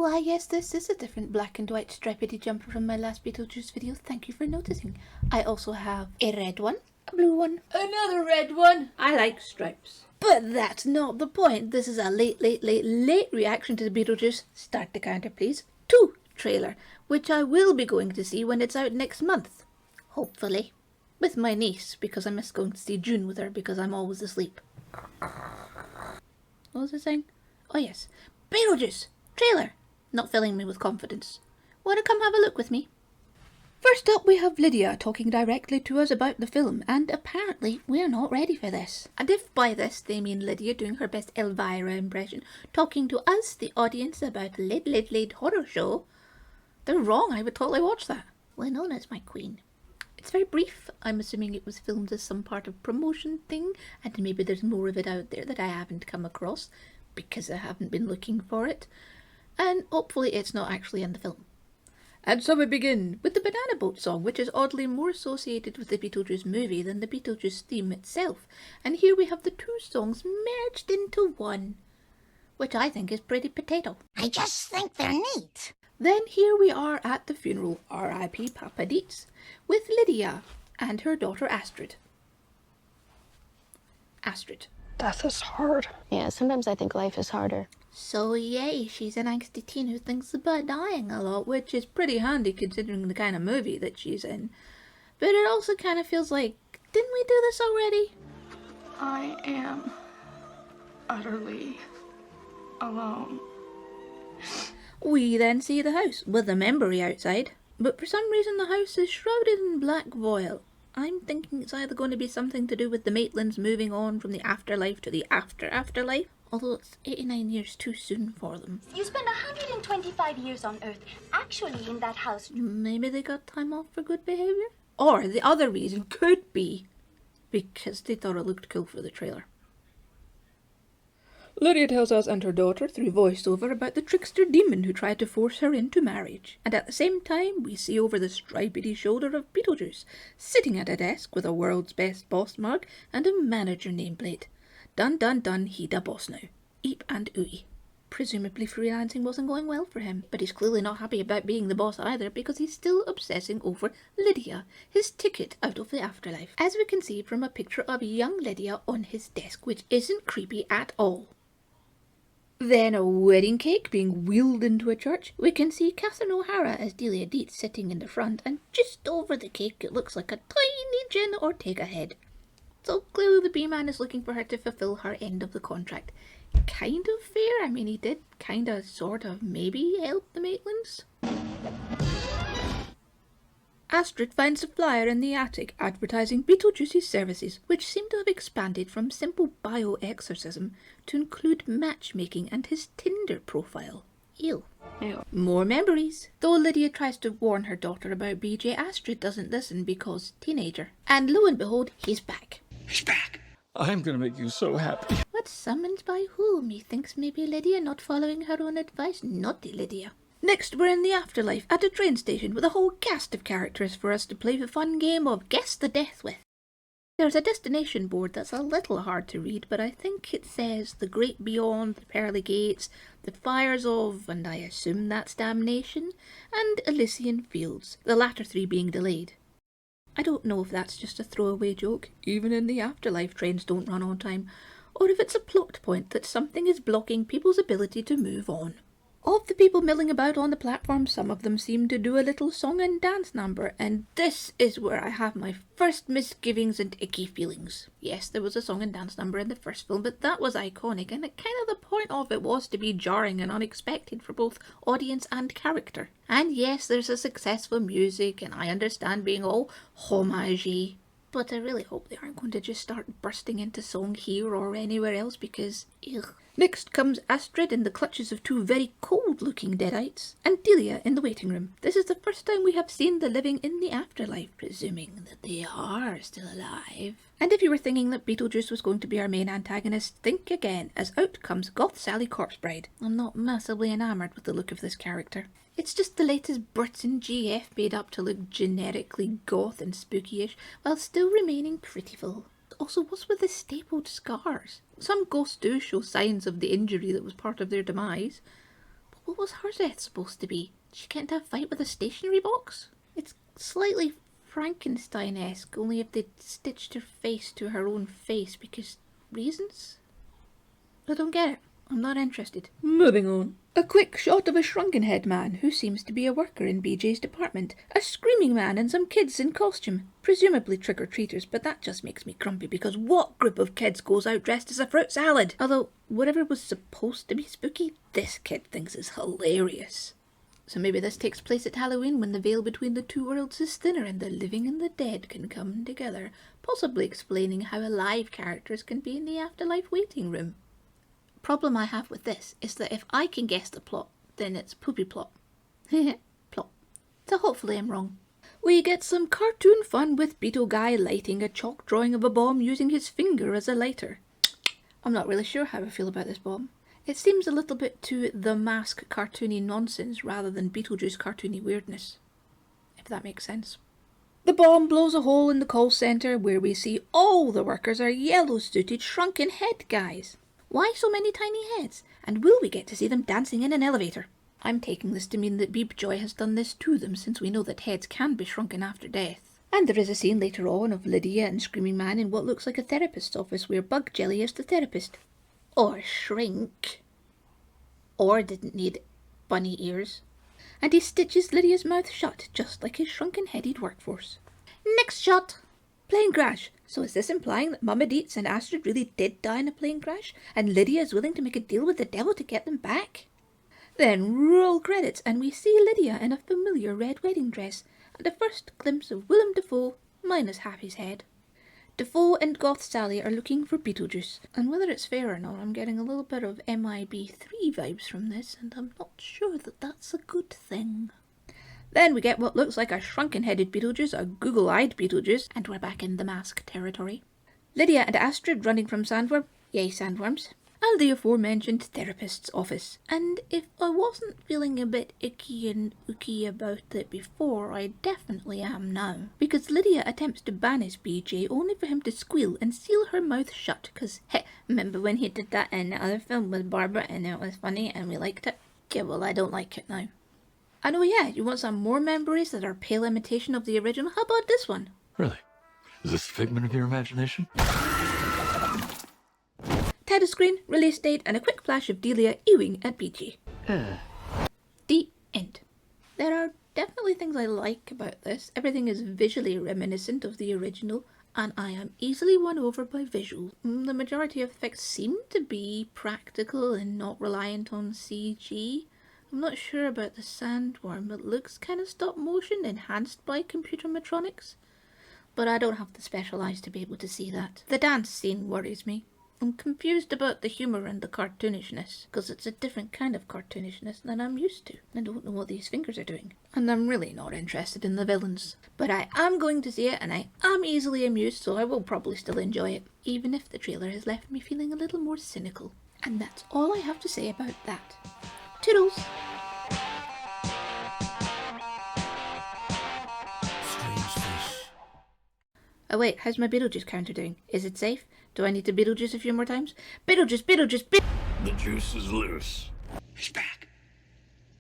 Oh, yes, this is a different black and white stripedy jumper from my last Beetlejuice video. Thank you for noticing. I also have a red one, a blue one, another red one. I like stripes. But that's not the point. This is a late reaction to the Beetlejuice, start the counter please, 2 trailer, which I will be going to see when it's out next month. Hopefully. With my niece, because I miss going to see June with her because I'm always asleep. What was I saying? Oh yes, Beetlejuice trailer. Not filling me with confidence. Wanna come have a look with me? First up we have Lydia talking directly to us about the film, and apparently we're not ready for this. And if by this they mean Lydia doing her best Elvira impression, talking to us, the audience, about late horror show, they're wrong. I would totally watch that. Winona's my queen. It's very brief. I'm assuming it was filmed as some part of promotion thing, and maybe there's more of it out there that I haven't come across because I haven't been looking for it. And hopefully it's not actually in the film. And so we begin with the Banana Boat song, which is oddly more associated with the Beetlejuice movie than the Beetlejuice theme itself. And here we have the 2 songs merged into one, which I think is pretty potato. I just think they're neat. Then here we are at the funeral, R.I.P. Papa Dietz, with Lydia and her daughter Astrid. Astrid. Death is hard. Yeah, sometimes I think life is harder. So yay, she's an angsty teen who thinks about dying a lot, which is pretty handy considering the kind of movie that she's in. But it also kind of feels like, didn't we do this already? I am utterly alone. We then see the house, with a memory outside, but for some reason the house is shrouded in black voile. I'm thinking it's either going to be something to do with the Maitlands moving on from the afterlife to the afterlife, although it's 89 years too soon for them. You spent 125 years on Earth, actually in that house. Maybe they got time off for good behaviour? Or the other reason could be because they thought it looked cool for the trailer. Lydia tells us and her daughter through voiceover about the trickster demon who tried to force her into marriage, and at the same time we see over the stripedy shoulder of Beetlejuice, sitting at a desk with a world's best boss mug and a manager nameplate. Dun dun dun, he da boss now. Eep and ooey. Presumably freelancing wasn't going well for him, but he's clearly not happy about being the boss either because he's still obsessing over Lydia, his ticket out of the afterlife, as we can see from a picture of young Lydia on his desk, which isn't creepy at all. Then a wedding cake being wheeled into a church. We can see Catherine O'Hara as Delia Dietz sitting in the front, and just over the cake it looks like a tiny Jenna Ortega head. So clearly the B-Man is looking for her to fulfill her end of the contract. Kind of fair. I mean, he did kind of, sort of, maybe help the Maitlands. Astrid finds a flyer in the attic advertising Beetlejuice's services, which seem to have expanded from simple bioexorcism to include matchmaking and his Tinder profile. Ew. More memories. Though Lydia tries to warn her daughter about BJ, Astrid doesn't listen because teenager. And lo and behold, he's back. He's back. I'm gonna make you so happy. What, summoned by whom? He thinks maybe Lydia not following her own advice. Naughty Lydia. Next, we're in the afterlife at a train station with a whole cast of characters for us to play the fun game of Guess the Death with. There's a destination board that's a little hard to read, but I think it says the Great Beyond, the Pearly Gates, the Fires of, and I assume that's Damnation, and Elysian Fields, the latter 3 being delayed. I don't know if that's just a throwaway joke, even in the afterlife trains don't run on time, or if it's a plot point that something is blocking people's ability to move on. Of the people milling about on the platform, some of them seem to do a little song and dance number, and this is where I have my first misgivings and icky feelings. Yes, there was a song and dance number in the first film, but that was iconic, and kind of the point of it was to be jarring and unexpected for both audience and character. And yes, there's a successful music, and I understand being all homage-y, but I really hope they aren't going to just start bursting into song here or anywhere else because, ugh. Next comes Astrid in the clutches of 2 very cold-looking deadites, and Delia in the waiting room. This is the first time we have seen the living in the afterlife, presuming that they are still alive. And if you were thinking that Beetlejuice was going to be our main antagonist, think again, as out comes Goth Sally Corpsebride. I'm not massively enamoured with the look of this character. It's just the latest Britain GF made up to look generically goth and spooky-ish, while still remaining prettyful. Also, what's with the stapled scars? Some ghosts do show signs of the injury that was part of their demise. But What was her death supposed to be? Did she get into a fight with a stationery box? It's slightly Frankenstein-esque, only if they'd stitched her face to her own face because reasons? I don't get it. I'm not interested. Moving on. A quick shot of a shrunken-head man who seems to be a worker in BJ's department. A screaming man and some kids in costume. Presumably trick-or-treaters, but that just makes me grumpy because what group of kids goes out dressed as a fruit salad? Although, whatever was supposed to be spooky, this kid thinks is hilarious. So maybe this takes place at Halloween when the veil between the two worlds is thinner and the living and the dead can come together, possibly explaining how alive characters can be in the afterlife waiting room. Problem I have with this is that if I can guess the plot, then it's poopy plot. Plot. So hopefully I'm wrong. We get some cartoon fun with Beetle Guy lighting a chalk drawing of a bomb using his finger as a lighter. I'm not really sure how I feel about this bomb. It seems a little bit too The Mask cartoony nonsense rather than Beetlejuice cartoony weirdness, if that makes sense. The bomb blows a hole in the call centre where we see all the workers are yellow-suited shrunken head guys. Why so many tiny heads? And will we get to see them dancing in an elevator? I'm taking this to mean that Beepjoy has done this to them since we know that heads can be shrunken after death. And there is a scene later on of Lydia and Screaming Man in what looks like a therapist's office where Bug Jelly is the therapist. Or shrink. Or didn't need bunny ears. And he stitches Lydia's mouth shut just like his shrunken-headed workforce. Next shot! Plane crash. So is this implying that Mama Dietz and Astrid really did die in a plane crash, and Lydia is willing to make a deal with the devil to get them back? Then roll credits, and we see Lydia in a familiar red wedding dress, and a first glimpse of Willem Dafoe minus half his head. Dafoe and Goth Sally are looking for Beetlejuice, and whether it's fair or not, I'm getting a little bit of MIB3 vibes from this, and I'm not sure that that's a good thing. Then we get what looks like a shrunken-headed Beetlejuice, a google-eyed Beetlejuice, and we're back in the mask territory. Lydia and Astrid running from Sandworm, yay sandworms, and the aforementioned therapist's office. And if I wasn't feeling a bit icky and ooky about it before, I definitely am now. Because Lydia attempts to banish BJ only for him to squeal and seal her mouth shut, because, hey, remember when he did that in the other film with Barbara and it was funny and we liked it? Yeah, well, I don't like it now. And oh yeah, you want some more memories that are pale imitation of the original? How about this one? Really? Is this a figment of your imagination? Title screen, release date, and a quick flash of Delia ewing at BG. The end. There are definitely things I like about this. Everything is visually reminiscent of the original, and I am easily won over by visual. The majority of effects seem to be practical and not reliant on CG. I'm not sure about the sandworm. It looks kind of stop motion, enhanced by computer metronics. But I don't have the special eyes to be able to see that. The dance scene worries me. I'm confused about the humour and the cartoonishness, because it's a different kind of cartoonishness than I'm used to. I don't know what these fingers are doing. And I'm really not interested in the villains. But I am going to see it, and I am easily amused, so I will probably still enjoy it, even if the trailer has left me feeling a little more cynical. And that's all I have to say about that. Toodles! Oh wait, how's my Beetlejuice counter doing? Is it safe? Do I need to Beetlejuice a few more times? Beetlejuice, Beetlejuice, The juice is loose. He's back.